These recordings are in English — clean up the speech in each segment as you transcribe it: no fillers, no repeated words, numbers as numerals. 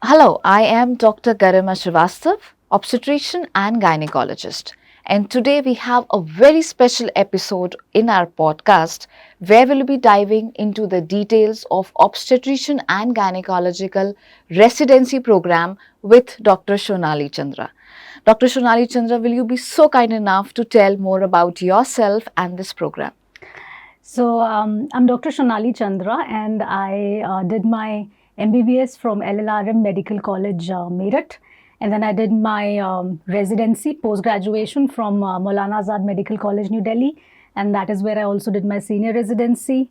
Hello, I am Dr. Garima Srivastav, obstetrician and gynecologist. And today we have a very special episode in our podcast where we'll be diving into the details of obstetrician and gynecological residency program with Dr. Shonali Chandra. Dr. Shonali Chandra, will you be so kind enough to tell more about yourself and this program? So I'm Dr. Shonali Chandra, and I did my MBBS from LLRM Medical College, Meerut. And then I did my residency, post-graduation from Maulana Azad Medical College, New Delhi. And that is where I also did my senior residency.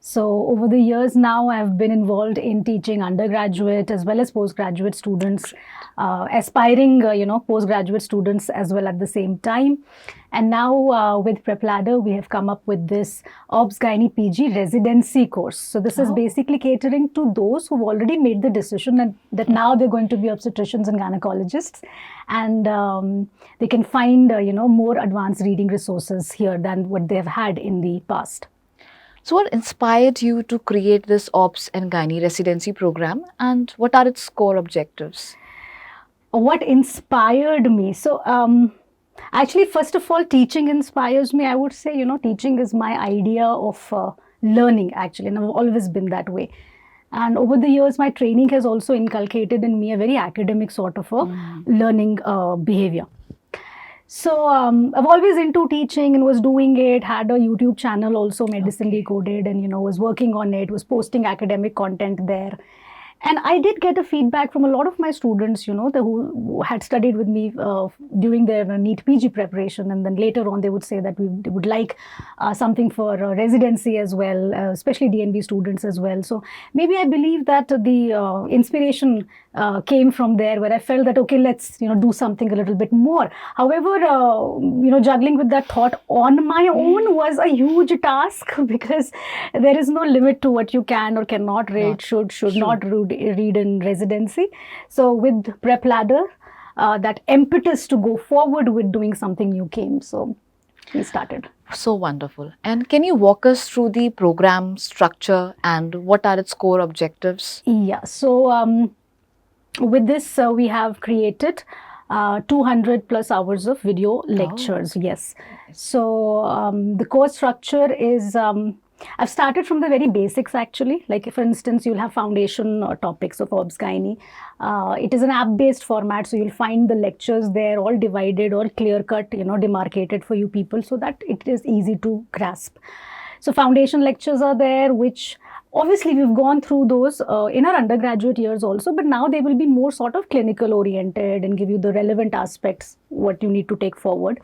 So over the years now, I've been involved in teaching undergraduate as well as postgraduate students, aspiring, postgraduate students as well at the same time. And now with PrepLadder, we have come up with this OBS-GYN PG residency course. So this is basically catering to those who've already made the decision that now they're going to be obstetricians and gynecologists. And they can find, more advanced reading resources here than what they've had in the past. So what inspired you to create this OBS and Gynae residency program, and what are its core objectives? What inspired me? So actually, first of all, teaching inspires me. I would say, teaching is my idea of learning, actually, and I've always been that way. And over the years, my training has also inculcated in me a very academic sort of a learning behavior. So I've always into teaching and was doing it, had a YouTube channel also, Medicine Decoded, and, was working on it, was posting academic content there. And I did get a feedback from a lot of my students, who had studied with me during their NEET PG preparation. And then later on, they would say that they would like something for residency as well, especially DNB students as well. So maybe I believe that the inspiration came from there, where I felt that, okay, let's, do something a little bit more. However, juggling with that thought on my own was a huge task, because there is no limit to what you can or cannot read, should not read in residency. So with PrepLadder, that impetus to go forward with doing something new came. So we started. So wonderful. And can you walk us through the program structure and what are its core objectives? Yeah. So with this, we have created 200 plus hours of video lectures. Yes. So the course structure is, I've started from the very basics, actually. Like, for instance, you'll have foundation topics of OBS-GYN. It is an app-based format, so you'll find the lectures there all divided or clear-cut, demarcated for you people, so that it is easy to grasp. So foundation lectures are there, which obviously we've gone through those in our undergraduate years also, but now they will be more sort of clinical oriented and give you the relevant aspects, what you need to take forward.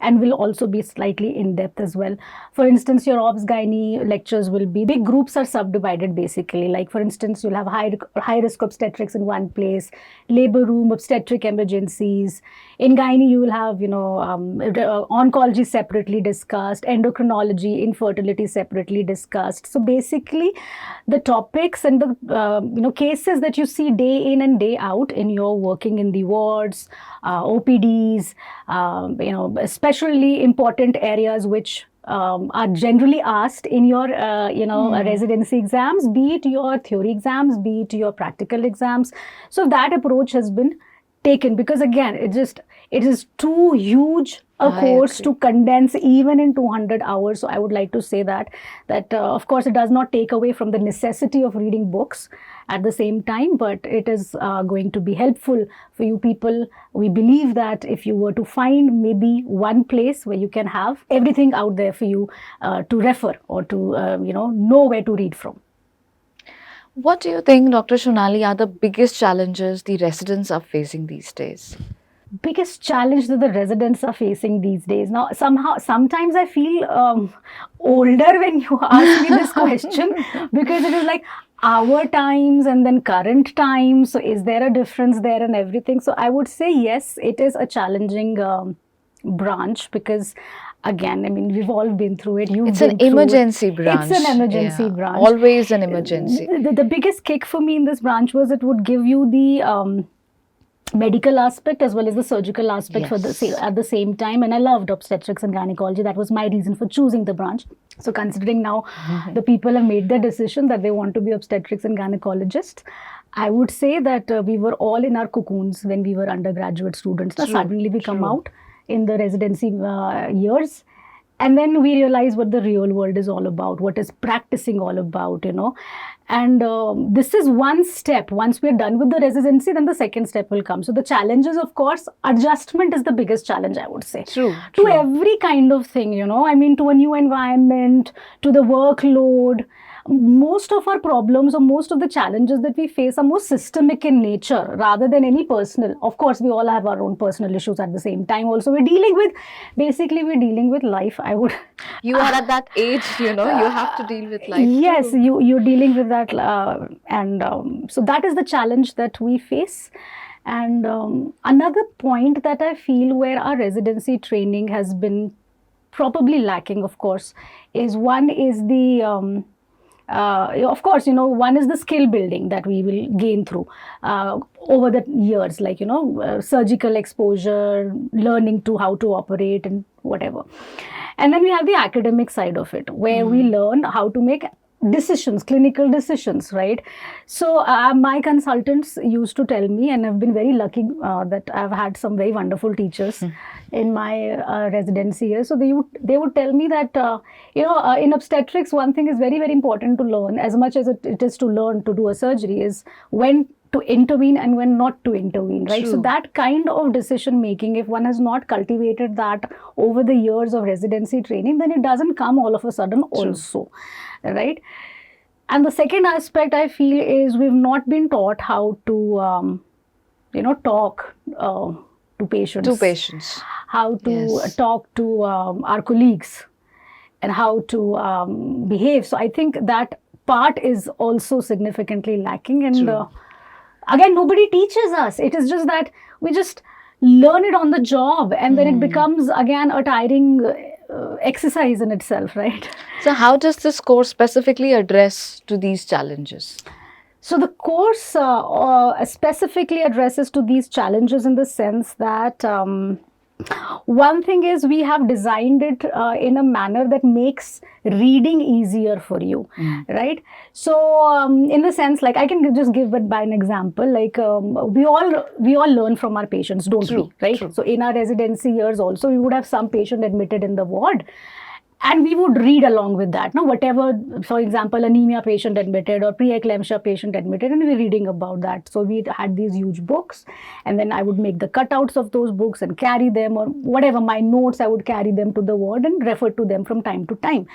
And will also be slightly in depth as well. For instance, your OBS-GYN lectures will be, big groups are subdivided basically. Like, for instance, you'll have high risk obstetrics in one place, labor room, obstetric emergencies. In gynae, you will have, oncology separately discussed, endocrinology, infertility separately discussed. So basically, the topics and the cases that you see day in and day out in your working in the wards, OPDs, especially important areas which are generally asked in your, residency exams, be it your theory exams, be it your practical exams. So that approach has been taken, because again, it is too huge a course to condense even in 200 hours. So I would like to say that of course, it does not take away from the necessity of reading books at the same time, but it is going to be helpful for you people. We believe that if you were to find maybe one place where you can have everything out there for you to refer or to, know where to read from. What do you think, Dr. Shonali, are the biggest challenges the residents are facing these days? Biggest challenge that the residents are facing these days. Now, sometimes I feel older when you ask me this question, because it is like our times and then current times. So is there a difference there and everything? So I would say, yes, it is a challenging branch, because again, I mean, we've all been through it. It's an emergency branch. It's an emergency branch. Always an emergency. The biggest kick for me in this branch was it would give you the medical aspect as well as the surgical aspect at the same time. And I loved obstetrics and gynecology. That was my reason for choosing the branch. So considering now the people have made their decision that they want to be obstetrics and gynecologists, I would say that we were all in our cocoons when we were undergraduate students. Now, suddenly we come out in the residency years, and then we realize what the real world is all about, what is practicing all about, And this is one step. Once we're done with the residency, then the second step will come. So the challenges, of course, adjustment is the biggest challenge, I would say. True. To every kind of thing, I mean, to a new environment, to the workload. Most of our problems or most of the challenges that we face are more systemic in nature rather than any personal. Of course, we all have our own personal issues at the same time. Also, we're dealing with life. You are at that age, you have to deal with life. Yes, too. you're dealing with that. So that is the challenge that we face. And another point that I feel where our residency training has been probably lacking, of course, is one is the of course, one is the skill building that we will gain through over the years, like, surgical exposure, learning to how to operate and whatever. And then we have the academic side of it, where we learn how to make decisions, clinical decisions, right? So my consultants used to tell me, and I've been very lucky that I've had some very wonderful teachers in my residency years. So they would tell me that, in obstetrics, one thing is very, very important to learn, as much as it is to learn to do a surgery, is when to intervene and when not to intervene, right? True. So that kind of decision making, if one has not cultivated that over the years of residency training, then it doesn't come all of a sudden also, right? And the second aspect I feel is we've not been taught how to, talk to patients. How to talk to our colleagues and how to behave. So I think that part is also significantly lacking. And again, nobody teaches us. It is just that we just learn it on the job, and then it becomes again a tiring exercise in itself, right? So how does this course specifically address to these challenges? So the course specifically addresses to these challenges in the sense that one thing is we have designed it in a manner that makes reading easier for you, right? So in the sense, like, I can just give it by an example, like we all learn from our patients, don't we, right? So in our residency years also, we would have some patient admitted in the ward, and we would read along with that. Now, whatever, for example, anemia patient admitted or preeclampsia patient admitted, and we're reading about that. So we had these huge books, and then I would make the cutouts of those books and carry them, or whatever, my notes, I would carry them to the ward and refer to them from time to time.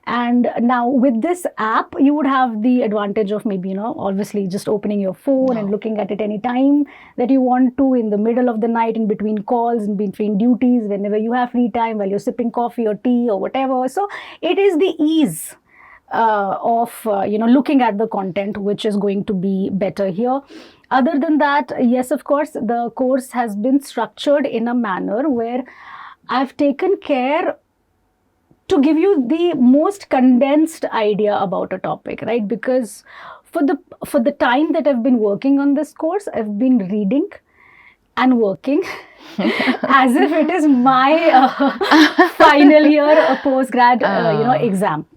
And now with this app, you would have the advantage of maybe, obviously just opening your phone and looking at it any time that you want to, in the middle of the night, in between calls, in between duties, whenever you have free time, while you're sipping coffee or tea or whatever. So it is the ease of, looking at the content, which is going to be better here. Other than that, yes, of course, the course has been structured in a manner where I've taken care to give you the most condensed idea about a topic, right? Because for the time that I've been working on this course, I've been reading and working as if it is my final year post-grad, exam.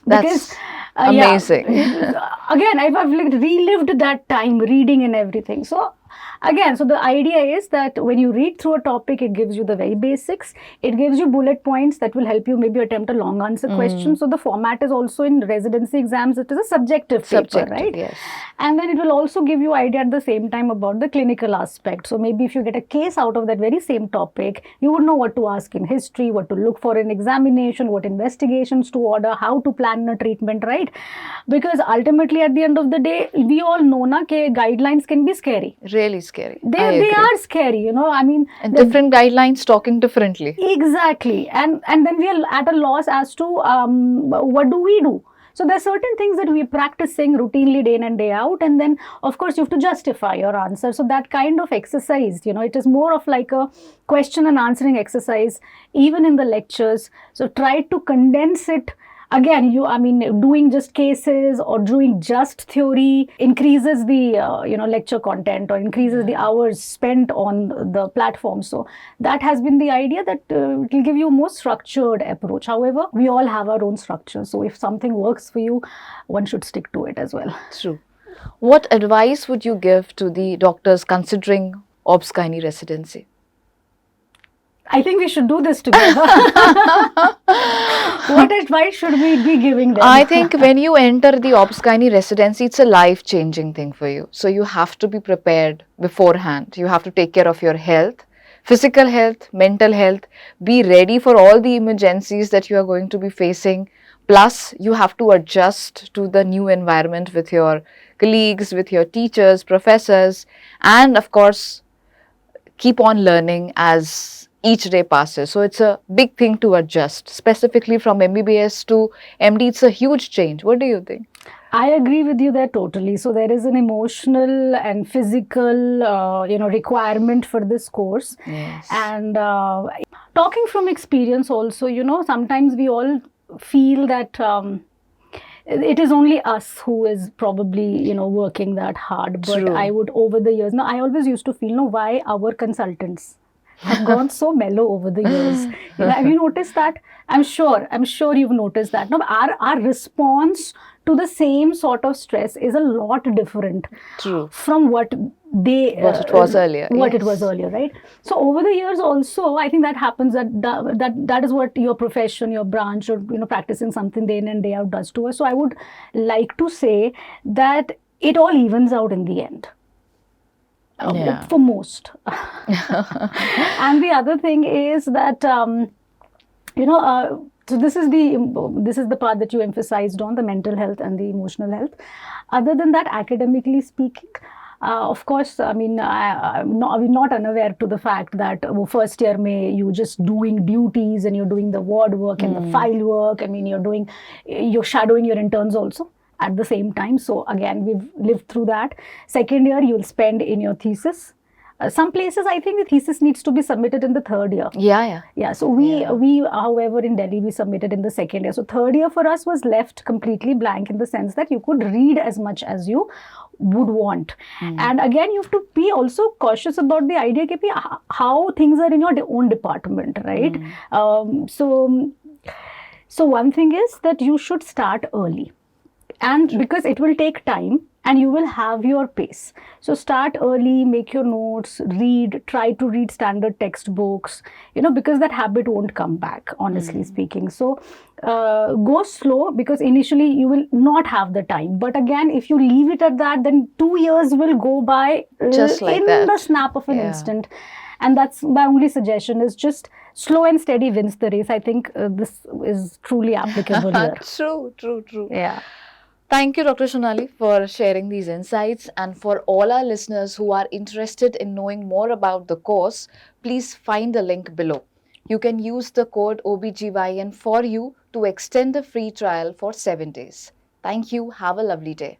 That's amazing. Again, I've relived that time, reading and everything. So again, so the idea is that when you read through a topic, it gives you the very basics. It gives you bullet points that will help you maybe attempt a long answer question. So the format is also, in residency exams, it is a subjective paper, right? Yes. And then it will also give you idea at the same time about the clinical aspect. So maybe if you get a case out of that very same topic, you would know what to ask in history, what to look for in examination, what investigations to order, how to plan a treatment, right? Because ultimately, at the end of the day, we all know na ke guidelines can be scary. Really scary. They are scary, I mean. And different guidelines talking differently. Exactly. And then we are at a loss as to what do we do? So there are certain things that we're practicing routinely day in and day out. And then, of course, you have to justify your answer. So that kind of exercise, it is more of like a question and answering exercise, even in the lectures. So try to condense it. Again, doing just cases or doing just theory increases the, lecture content or increases the hours spent on the platform. So that has been the idea, that it will give you a more structured approach. However, we all have our own structure. So if something works for you, one should stick to it as well. True. What advice would you give to the doctors considering OBS-GYN residency? I think we should do this together. What advice should we be giving them? I think when you enter the OBS-GYN residency, it's a life-changing thing for you. So you have to be prepared beforehand. You have to take care of your health, physical health, mental health, be ready for all the emergencies that you are going to be facing. Plus, you have to adjust to the new environment with your colleagues, with your teachers, professors, and of course, keep on learning as each day passes. So it's a big thing to adjust, specifically from MBBS to MD. It's a huge change. What do you think? I agree with you there totally. So there is an emotional and physical, requirement for this course. Yes. And talking from experience also, sometimes we all feel that it is only us who is probably, working that hard. But True. I would, over the years, I always used to feel, why our consultants have gone so mellow over the years. Have you noticed that? I'm sure you've noticed that. No, our response to the same sort of stress is a lot different. True. From what it was earlier. What Yes. it was earlier, right? So over the years also, I think that happens, that is what your profession, your branch, or practicing something day in and day out does to us. So I would like to say that it all evens out in the end. Yeah. For most. And the other thing is that so this is the part that you emphasized on, the mental health and the emotional health. Other than that, academically speaking, of course, I mean, I'm not unaware to the fact that first year you're just doing duties and you're doing the ward work and the file work. I mean, you're shadowing your interns also at the same time. So again, we've lived through that. Second year, you'll spend in your thesis. Some places, I think the thesis needs to be submitted in the third year. Yeah. So we, however, in Delhi, we submitted in the second year. So third year for us was left completely blank, in the sense that you could read as much as you would want. And again, you have to be also cautious about the idea that how things are in your own department, right? So one thing is that you should start early. And because it will take time and you will have your pace. So start early, make your notes, try to read standard textbooks, because that habit won't come back, honestly speaking. So go slow, because initially you will not have the time. But again, if you leave it at that, then 2 years will go by Just like in that. the snap of an instant. And that's my only suggestion, is just slow and steady wins the race. I think this is truly applicable here. True. Yeah. Thank you, Dr. Shonali, for sharing these insights. And for all our listeners who are interested in knowing more about the course, please find the link below. You can use the code OBGYN for you to extend the free trial for 7 days. Thank you. Have a lovely day.